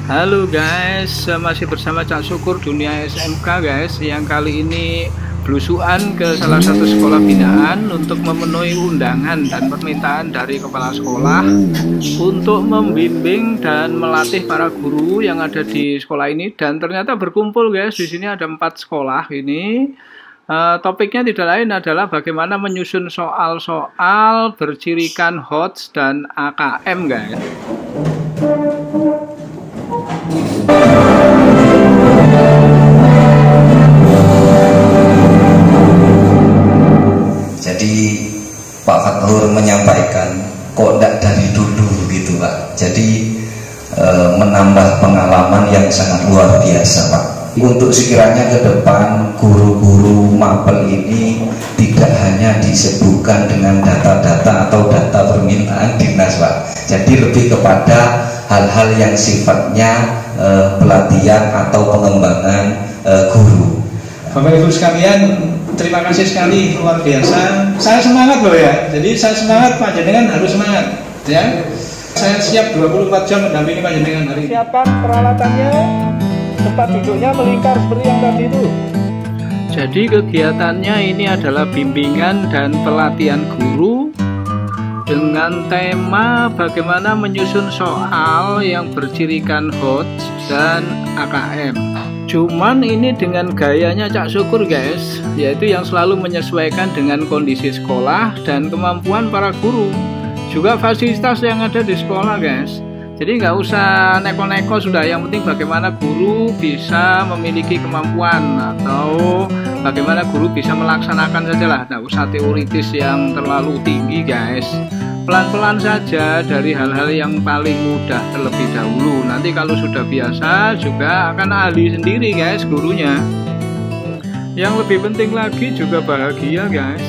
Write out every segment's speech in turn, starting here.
Halo guys, masih bersama Cak Syukur Dunia SMK guys, yang kali ini belusuan ke salah satu sekolah binaan untuk memenuhi undangan dan permintaan dari kepala sekolah untuk membimbing dan melatih para guru yang ada di sekolah ini. Dan ternyata berkumpul guys, di sini ada 4 sekolah ini. Topiknya tidak lain adalah bagaimana menyusun soal-soal bercirikan HOTS dan AKM guys. Jadi Pak Fathur menyampaikan kok tidak dari dulu gitu Pak. Jadi menambah pengalaman yang sangat luar biasa Pak. Untuk sekiranya ke depan guru-guru mapel ini tidak hanya disebutkan dengan data-data atau data permintaan dinas Pak. Jadi lebih kepada hal-hal yang sifatnya pelatihan atau pengembangan guru. Bapak Ibu sekalian, terima kasih sekali, luar biasa. Saya semangat loh ya. Jadi saya semangat, Pak Jenengan harus semangat ya. Saya siap 24 jam mendampingi Pak Jenengan hari ini. Siapkan peralatannya, tempat duduknya melingkar seperti yang tadi itu. Jadi kegiatannya ini adalah bimbingan dan pelatihan guru dengan tema bagaimana menyusun soal yang bercirikan HOTS dan AKM. Cuman ini dengan gayanya Cak Syukur guys, yaitu yang selalu menyesuaikan dengan kondisi sekolah dan kemampuan para guru, juga fasilitas yang ada di sekolah guys. Jadi nggak usah neko-neko, sudah yang penting bagaimana guru bisa memiliki kemampuan atau bagaimana guru bisa melaksanakan saja lah, nggak usah teoritis yang terlalu tinggi guys. Pelan-pelan saja dari hal-hal yang paling mudah terlebih dahulu. Nanti kalau sudah biasa juga akan ahli sendiri guys gurunya. Yang lebih penting lagi juga bahagia guys.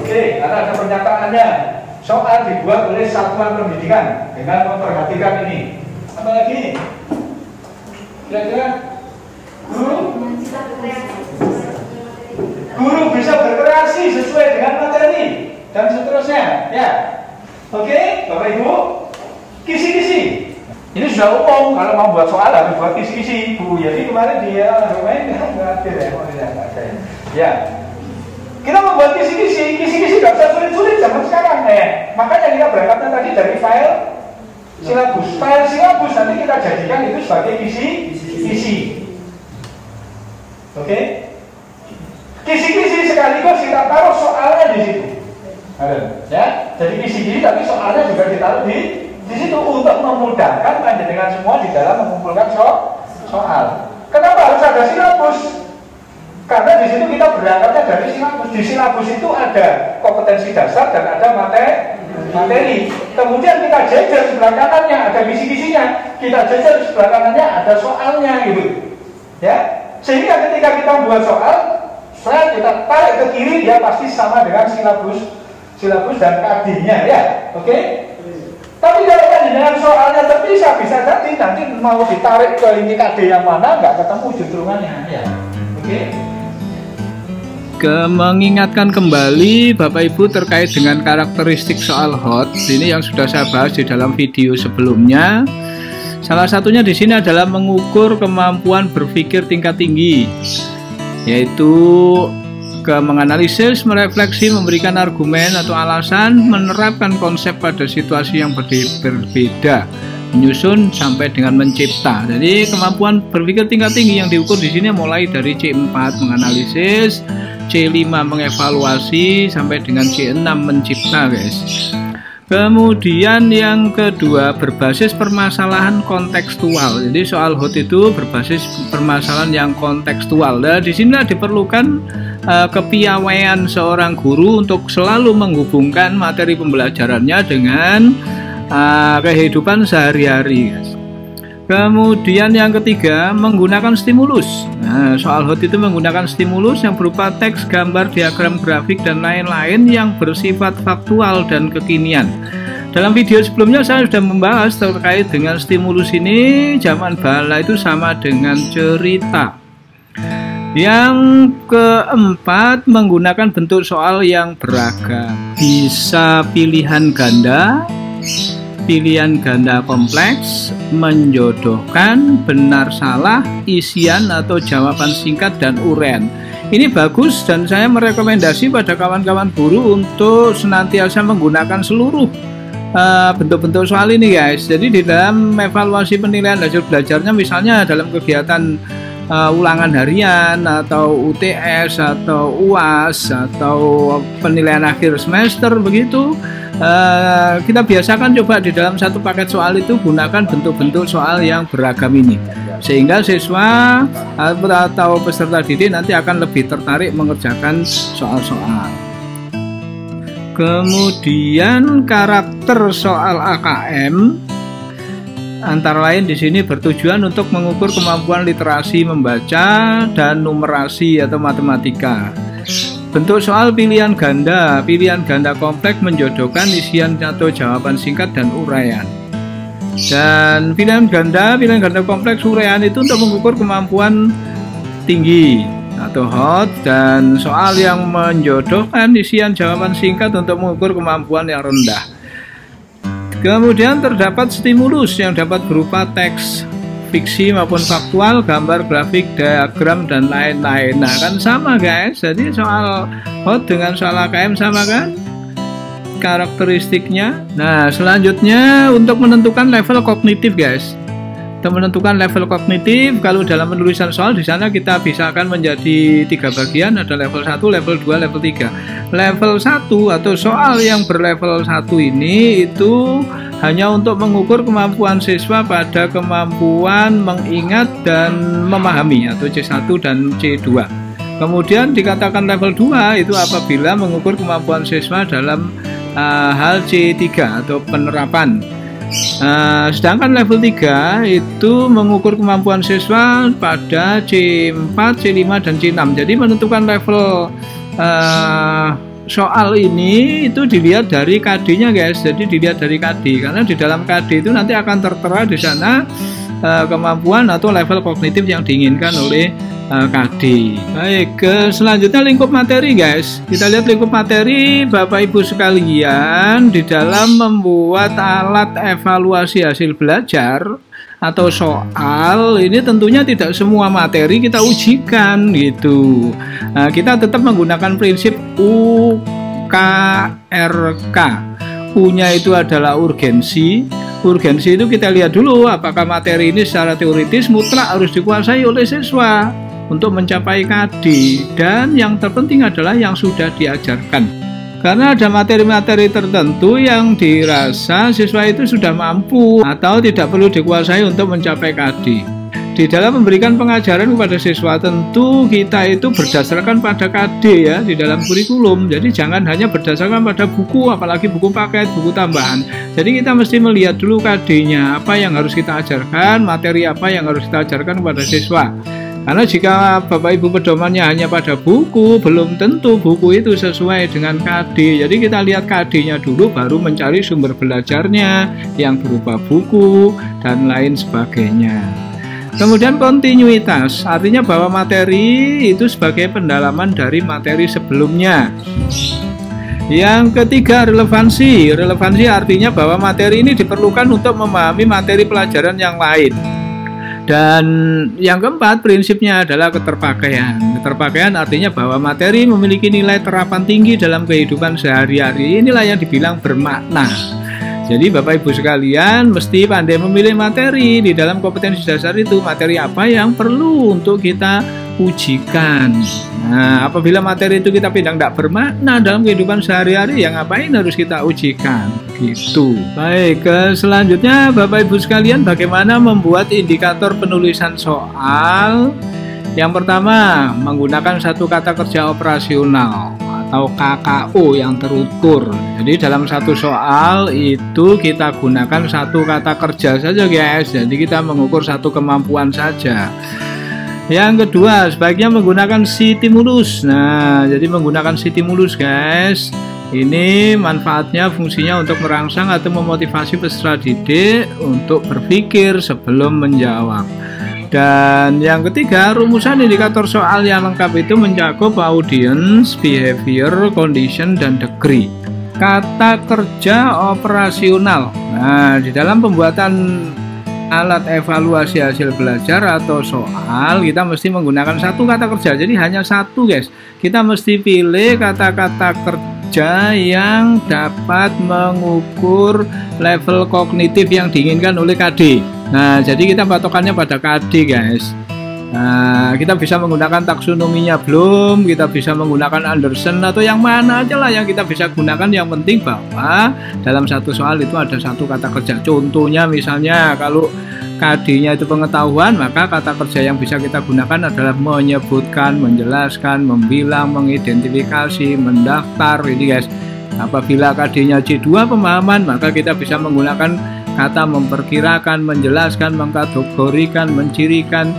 Oke, ada pernyataannya. Soal dibuat oleh satuan pendidikan dengan memperhatikan ini. Apa lagi? Kira-kira Guru bisa berkreasi sesuai dengan materi dan seterusnya ya. Oke, Bapak Ibu, kisi-kisi ini sudah umum. Kalau mau buat soal harus buat kisi-kisi. Bu Yadi kemarin dia main nggak ada ya. Kita membuat kisi-kisi nggak usah sulit-sulit zaman sekarang makanya kita berangkatnya tadi dari file silabus. File silabus nanti kita jadikan itu sebagai kisi-kisi. Oke, kisi-kisi sekaligus kita taruh soalnya di situ. Ya, jadi kisi-kisi tapi soalnya juga ditaruh di situ untuk memudahkan panjenengan semua di dalam mengumpulkan soal. Kenapa harus ada silabus? Karena di situ kita berangkatnya dari silabus. Di silabus itu ada kompetensi dasar dan ada materi. Kemudian kita jejer sebelah kanannya ada kisi-kisinya, kita jejer sebelah kanannya ada soalnya gitu. Ya. Sehingga ketika kita membuat soal, kita tarik ke kiri, dia pasti sama dengan silabus dan KD-nya ya. Oke? Tapi kalau dengan soalnya terpisah, bisa jadi nanti mau ditarik ke ini KD yang mana nggak ketemu juntrungannya ya. Oke? Mengingatkan kembali Bapak Ibu terkait dengan karakteristik soal HOTS ini yang sudah saya bahas di dalam video sebelumnya. Salah satunya di sini adalah mengukur kemampuan berpikir tingkat tinggi, yaitu menganalisis, merefleksi, memberikan argumen atau alasan, menerapkan konsep pada situasi yang berbeda, menyusun sampai dengan mencipta. Jadi kemampuan berpikir tingkat tinggi yang diukur di sini mulai dari C4 menganalisis, C5 mengevaluasi sampai dengan C6 mencipta guys. Kemudian yang kedua berbasis permasalahan kontekstual. Jadi soal HOT itu berbasis permasalahan yang kontekstual. Nah, di sini diperlukan kepiawaian seorang guru untuk selalu menghubungkan materi pembelajarannya dengan kehidupan sehari-hari. Kemudian yang ketiga menggunakan stimulus. Nah, soal HOT itu menggunakan stimulus yang berupa teks, gambar, diagram grafik dan lain-lain yang bersifat faktual dan kekinian. Dalam video sebelumnya saya sudah membahas terkait dengan stimulus ini. Zaman bala itu sama dengan cerita. Yang keempat, menggunakan bentuk soal yang beragam. Bisa pilihan ganda kompleks, menjodohkan, benar salah, isian atau jawaban singkat, dan uraian. Ini bagus dan saya merekomendasi pada kawan-kawan guru untuk senantiasa menggunakan seluruh bentuk-bentuk soal ini guys. Jadi di dalam evaluasi penilaian hasil belajarnya, misalnya dalam kegiatan ulangan harian atau UTS atau UAS atau penilaian akhir semester begitu, kita biasakan coba di dalam satu paket soal itu gunakan bentuk-bentuk soal yang beragam ini, sehingga siswa atau peserta didik nanti akan lebih tertarik mengerjakan soal-soal. Kemudian karakter soal AKM antara lain di sini bertujuan untuk mengukur kemampuan literasi membaca dan numerasi atau matematika. Bentuk soal pilihan ganda kompleks, menjodohkan, isian atau jawaban singkat, dan uraian. Dan pilihan ganda kompleks, uraian itu untuk mengukur kemampuan tinggi atau hot, dan soal yang menjodohkan, isian, jawaban singkat untuk mengukur kemampuan yang rendah. Kemudian terdapat stimulus yang dapat berupa teks, fiksi maupun faktual, gambar, grafik, diagram, dan lain-lain. Nah kan sama guys, jadi soal hot dengan soal AKM sama kan karakteristiknya. Nah selanjutnya untuk menentukan level kognitif guys. Untuk menentukan level kognitif, kalau dalam penulisan soal di sana kita bisakan menjadi 3 bagian, ada level 1, level 2, level 3. Level 1 atau soal yang berlevel 1 ini itu hanya untuk mengukur kemampuan siswa pada kemampuan mengingat dan memahami atau C1 dan C2. Kemudian dikatakan level 2 itu apabila mengukur kemampuan siswa dalam hal C3 atau penerapan. Sedangkan level 3 itu mengukur kemampuan siswa pada C4, C5, dan C6. Jadi menentukan level soal ini itu dilihat dari KD-nya guys. Jadi dilihat dari KD, karena di dalam KD itu nanti akan tertera di sana kemampuan atau level kognitif yang diinginkan oleh KD. Baik, selanjutnya lingkup materi guys. Kita lihat lingkup materi Bapak Ibu sekalian. Di dalam membuat alat evaluasi hasil belajar atau soal ini tentunya tidak semua materi kita ujikan gitu. Nah, kita tetap menggunakan prinsip UKRK. U-nya itu adalah urgensi. Urgensi itu kita lihat dulu apakah materi ini secara teoritis mutlak harus dikuasai oleh siswa untuk mencapai KD, dan yang terpenting adalah yang sudah diajarkan. Karena ada materi-materi tertentu yang dirasa siswa itu sudah mampu atau tidak perlu dikuasai untuk mencapai KD. Di dalam memberikan pengajaran kepada siswa tentu kita itu berdasarkan pada KD ya di dalam kurikulum. Jadi jangan hanya berdasarkan pada buku, apalagi buku paket, buku tambahan. Jadi kita mesti melihat dulu KD-nya, apa yang harus kita ajarkan, materi apa yang harus kita ajarkan kepada siswa. Karena jika Bapak Ibu pedomannya hanya pada buku, belum tentu buku itu sesuai dengan KD. Jadi kita lihat KD-nya dulu, baru mencari sumber belajarnya yang berupa buku dan lain sebagainya. Kemudian kontinuitas, artinya bahwa materi itu sebagai pendalaman dari materi sebelumnya. Yang ketiga, relevansi. Relevansi artinya bahwa materi ini diperlukan untuk memahami materi pelajaran yang lain. Dan yang keempat, prinsipnya adalah keterpakaian. Keterpakaian artinya bahwa materi memiliki nilai terapan tinggi dalam kehidupan sehari-hari. Inilah yang dibilang bermakna. Jadi Bapak Ibu sekalian mesti pandai memilih materi. Di dalam kompetensi dasar itu materi apa yang perlu untuk kita ujikan. Nah, apabila materi itu kita pandang tidak bermakna dalam kehidupan sehari-hari, yang ngapain harus kita ujikan gitu. Baik, selanjutnya Bapak Ibu sekalian, bagaimana membuat indikator penulisan soal? Yang pertama, menggunakan satu kata kerja operasional atau KKO yang terukur. Jadi dalam satu soal itu kita gunakan satu kata kerja saja guys. Jadi kita mengukur satu kemampuan saja. Yang kedua, sebaiknya menggunakan stimulus. Nah, jadi menggunakan stimulus guys. Ini manfaatnya, fungsinya untuk merangsang atau memotivasi peserta didik untuk berpikir sebelum menjawab. Dan yang ketiga, rumusan indikator soal yang lengkap itu mencakup audience, behavior, condition, dan degree. Kata kerja operasional. Nah, di dalam pembuatan alat evaluasi hasil belajar atau soal, kita mesti menggunakan satu kata kerja. Jadi hanya satu, guys. Kita mesti pilih kata-kata kerja yang dapat mengukur level kognitif yang diinginkan oleh KD. Nah, jadi kita patokannya pada KD, guys. Nah, kita bisa menggunakan taksonominya Bloom, kita bisa menggunakan Anderson, atau yang mana aja lah yang kita bisa gunakan. Yang penting bahwa dalam satu soal itu ada satu kata kerja. Contohnya misalnya kalau KD-nya itu pengetahuan, maka kata kerja yang bisa kita gunakan adalah menyebutkan, menjelaskan, membilang, mengidentifikasi, mendaftar. Ini, guys. Apabila KD-nya C2 pemahaman, maka kita bisa menggunakan kata memperkirakan, menjelaskan, mengkategorikan, mencirikan.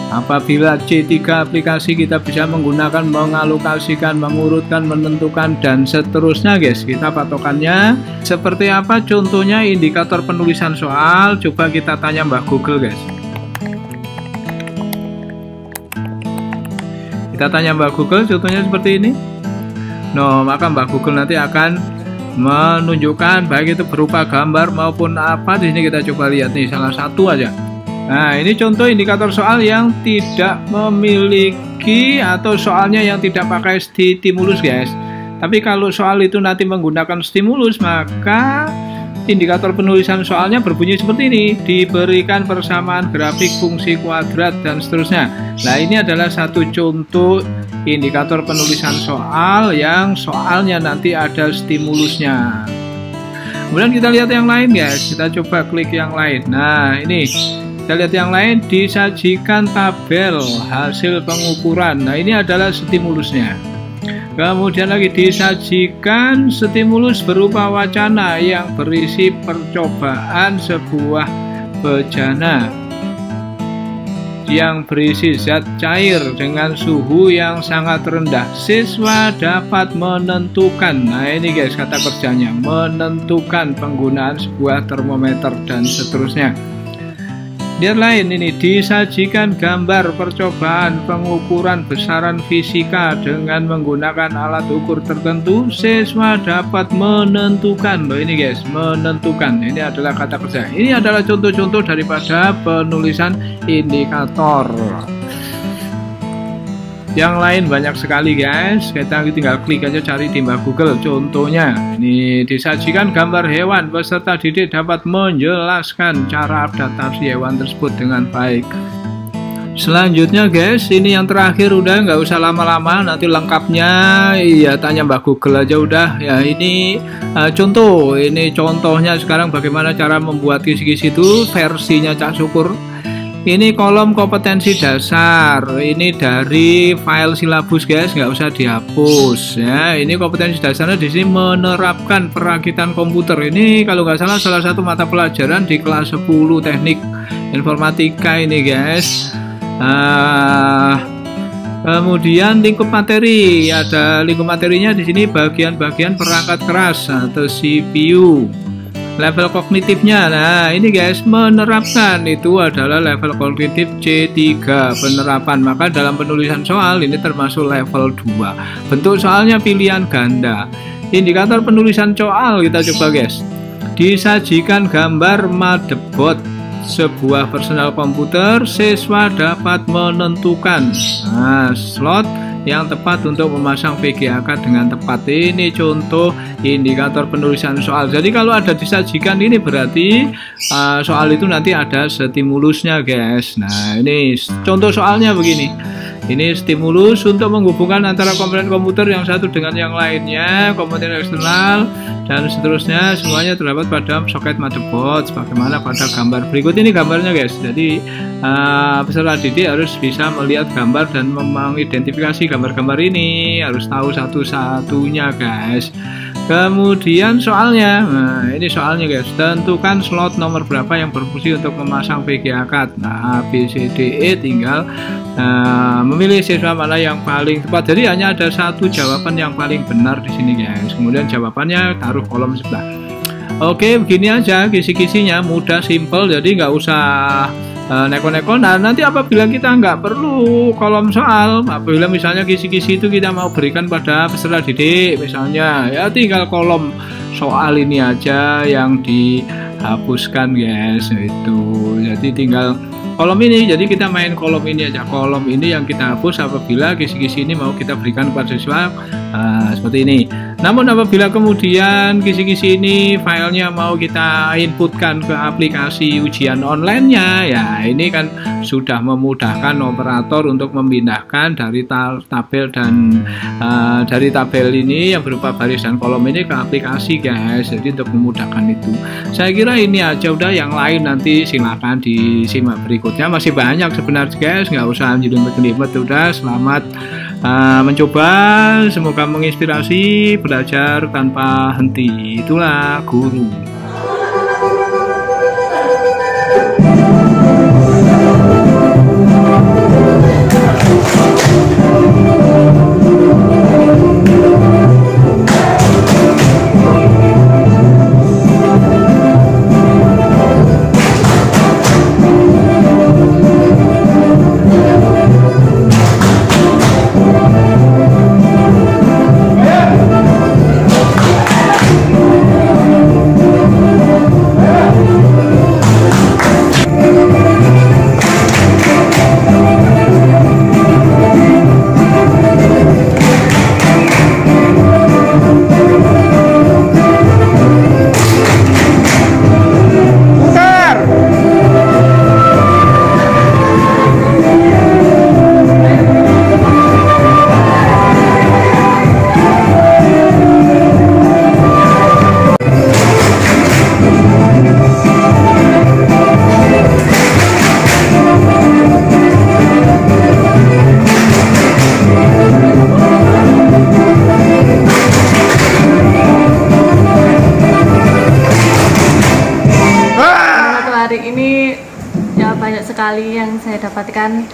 Apabila C3 aplikasi, kita bisa menggunakan mengalokasikan, mengurutkan, menentukan, dan seterusnya, guys. Kita patokannya seperti apa? Contohnya indikator penulisan soal. Coba kita tanya Mbah Google, guys. Kita tanya Mbah Google, contohnya seperti ini. No, maka Mbah Google nanti akan menunjukkan baik itu berupa gambar maupun apa. Di sini kita coba lihat nih salah satu aja. Nah, ini contoh indikator soal yang tidak memiliki atau soalnya yang tidak pakai stimulus, guys. Tapi kalau soal itu nanti menggunakan stimulus, maka indikator penulisan soalnya berbunyi seperti ini. Diberikan persamaan grafik fungsi kuadrat dan seterusnya. Nah, ini adalah satu contoh indikator penulisan soal yang soalnya nanti ada stimulusnya. Kemudian kita lihat yang lain, guys. Kita coba klik yang lain. Nah, ini kita lihat yang lain, disajikan tabel hasil pengukuran. Nah, ini adalah stimulusnya. Kemudian lagi disajikan stimulus berupa wacana yang berisi percobaan sebuah bejana yang berisi zat cair dengan suhu yang sangat rendah. Siswa dapat menentukan, nah ini, guys, kata kerjanya, menentukan penggunaan sebuah termometer dan seterusnya. Lihat lain ini, disajikan gambar percobaan pengukuran besaran fisika dengan menggunakan alat ukur tertentu. Siswa dapat menentukan. Loh, ini, guys, menentukan. Ini adalah kata kerja. Ini adalah contoh-contoh daripada penulisan indikator. Yang lain banyak sekali, guys. Kita tinggal klik aja, cari di Mbah Google. Contohnya ini, disajikan gambar hewan, peserta didik dapat menjelaskan cara adaptasi hewan tersebut dengan baik. Selanjutnya, guys, ini yang terakhir, udah nggak usah lama-lama, nanti lengkapnya ya tanya Mbah Google aja udah. Ya, ini contoh, ini contohnya sekarang bagaimana cara membuat kisi-kisi itu versinya Cak Syukur. Ini kolom kompetensi dasar, ini dari file silabus, guys, nggak usah dihapus ya. Ini kompetensi dasarnya di sini menerapkan perakitan komputer. Ini kalau nggak salah satu mata pelajaran di kelas 10 teknik informatika ini, guys. Kemudian lingkup materi, ada lingkup materinya di sini bagian-bagian perangkat keras atau CPU. Level kognitifnya, nah ini, guys, menerapkan itu adalah level kognitif C3 penerapan. Maka dalam penulisan soal ini termasuk level 2. Bentuk soalnya pilihan ganda. Indikator penulisan soal kita coba, guys. Disajikan gambar motherboard sebuah personal komputer. Siswa dapat menentukan slot yang tepat untuk memasang VGA card dengan tepat. Ini contoh indikator penulisan soal. Jadi kalau ada disajikan ini berarti soal itu nanti ada stimulusnya, guys. Nah, ini contoh soalnya begini. Ini stimulus untuk menghubungkan antara komponen komputer yang satu dengan yang lainnya, komponen eksternal, dan seterusnya. Semuanya terdapat pada soket motherboard sebagaimana pada gambar berikut ini gambarnya, guys. Jadi peserta didik harus bisa melihat gambar dan mengidentifikasi gambar-gambar ini, harus tahu satu-satunya, guys. Kemudian soalnya, nah ini soalnya, guys. Tentukan slot nomor berapa yang berfungsi untuk memasang VGA card. Nah, A, B, C, D, E, tinggal memilih siswa mana yang paling tepat. Jadi hanya ada satu jawaban yang paling benar di sini, guys. Kemudian jawabannya taruh kolom sebelah. Oke, begini aja kisi-kisinya, mudah, simple. Jadi nggak usah neko-neko. Nah, nanti apabila kita nggak perlu kolom soal, apabila misalnya kisi-kisi itu kita mau berikan pada peserta didik misalnya, ya tinggal kolom soal ini aja yang dihapuskan guys, itu jadi tinggal kolom ini, jadi kita main kolom ini aja, kolom ini yang kita hapus apabila kisi-kisi ini mau kita berikan kepada siswa seperti ini. Namun apabila kemudian kisi-kisi ini filenya mau kita inputkan ke aplikasi ujian online-nya, ya ini kan sudah memudahkan operator untuk memindahkan dari tabel dan dari tabel ini yang berupa baris dan kolom ini ke aplikasi guys. Jadi untuk memudahkan itu, saya kira ini aja, udah yang lain nanti silakan disimak berikutnya, masih banyak sebenarnya guys, nggak usah jelimet-jelimet. Udah, selamat mencoba, semoga menginspirasi, belajar tanpa henti, itulah guru. Hari ini ya banyak sekali yang saya dapatkan,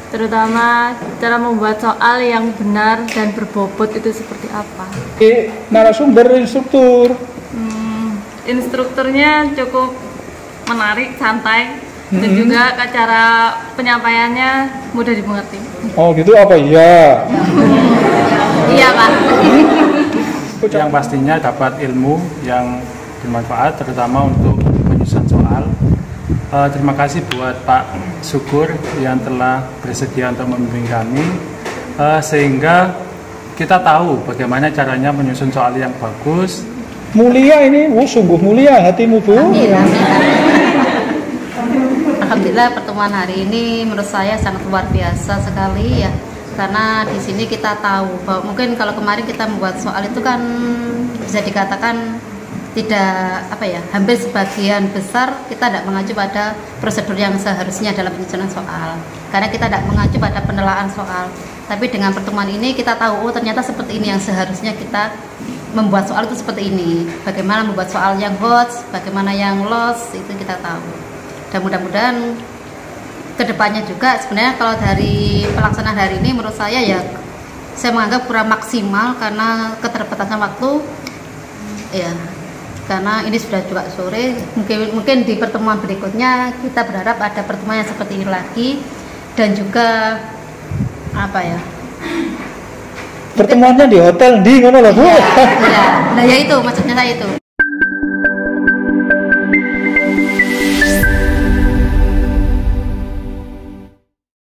terutama cara membuat soal yang benar dan berbobot itu seperti apa. Narasumber instruktur. Instrukturnya cukup menarik, santai, dan juga cara penyampaiannya mudah dimengerti. Oh gitu, apa iya? Iya Pak. Yang pastinya dapat ilmu yang bermanfaat, terutama untuk penyusunan soal. Terima kasih buat Pak Syukur yang telah bersedia untuk membimbing kami, sehingga kita tahu bagaimana caranya menyusun soal yang bagus. Mulia ini, sungguh mulia hatimu Bu. Alhamdulillah pertemuan hari ini menurut saya sangat luar biasa sekali ya, karena di sini kita tahu bahwa mungkin kalau kemarin kita membuat soal itu kan bisa dikatakan tidak hampir sebagian besar kita tidak mengacu pada prosedur yang seharusnya dalam penyusunan soal, karena kita tidak mengacu pada penelaan soal. Tapi dengan pertemuan ini kita tahu, oh ternyata seperti ini yang seharusnya kita membuat soal itu, seperti ini. Bagaimana membuat soal yang hot, bagaimana yang lost, itu kita tahu. Dan mudah-mudahan kedepannya juga, sebenarnya kalau dari pelaksanaan hari ini menurut saya ya, saya menganggap kurang maksimal karena keterbatasan waktu ya. Karena ini sudah juga sore, mungkin di pertemuan berikutnya kita berharap ada pertemuan yang seperti ini lagi, dan juga pertemuannya di hotel di mana loh Bu? Ya, nah ya itu maksudnya saya itu.